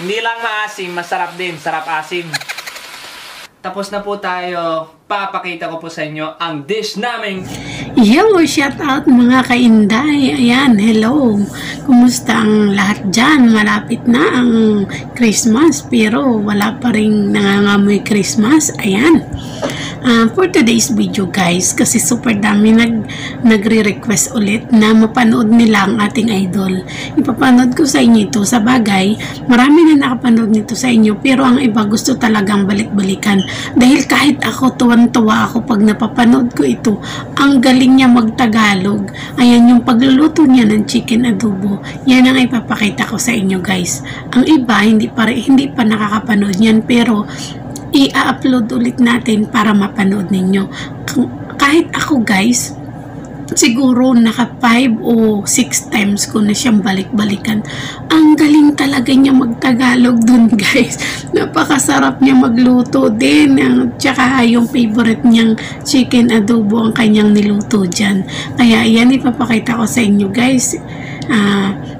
Hindi lang maasim, masarap din. Sarap asim. Tapos na po tayo. Papakita ko po sa inyo ang dish namin. Yo, shout out mga kainday. Ayan, hello. Kumusta ang lahat dyan? Malapit na ang Christmas pero wala pa rin nangangamoy Christmas. Ayan. For today's video guys, kasi super dami nagre-request ulit na mapanood nila ang ating idol. Ipapanood ko sa inyo ito. Sa bagay, marami na nakapanood nito sa inyo pero ang iba gusto talagang balik-balikan. Dahil kahit ako, tuwan-tuwa ako pag napapanood ko ito. Ang galing niya mag-Tagalog. Ayan yung pagluluto niya ng chicken adobo. Yan ang ipapakita ko sa inyo guys. Ang iba, hindi pa nakakapanood yan pero i-upload ulit natin para mapanood ninyo. Kahit ako guys, siguro naka 5 o 6 times ko na siyang balik-balikan. Ang galing talaga niya mag-Tagalog dun guys. Napakasarap niya magluto din. Tsaka yung favorite niyang chicken adobo ang kanyang niluto dyan. Kaya yan ipapakita ko sa inyo guys.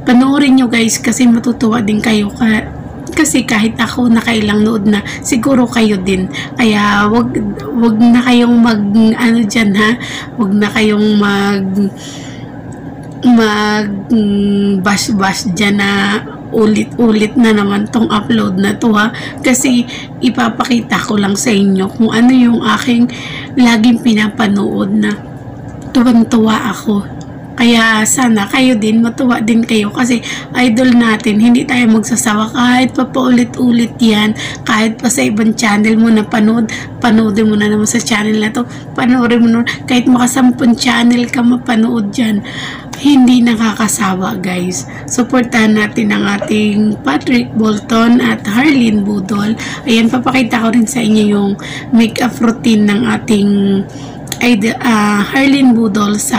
Panoorin nyo guys kasi matutuwa din kayo kasi kahit ako nakailang nood na, siguro kayo din. Kaya wag na kayong ano dyan ha, wag na kayong bash dyan na ulit-ulit na naman tong upload na to ha. Kasi ipapakita ko lang sa inyo kung ano yung aking laging pinapanood na tuwang-tuwa ako. Kaya sana kayo din, matuwa din kayo kasi idol natin, hindi tayo magsasawa kahit pa paulit-ulit yan, kahit pa sa ibang channel mo na panoodin mo na naman sa channel na to, panoorin mo na, kahit makasampung channel ka mapanood dyan, hindi nakakasawa guys. Supportahan natin ang ating Patrick Bolton at Harleen Budol. Ayan, papakita ko rin sa inyo yung makeup routine ng ating Harleen Budol sa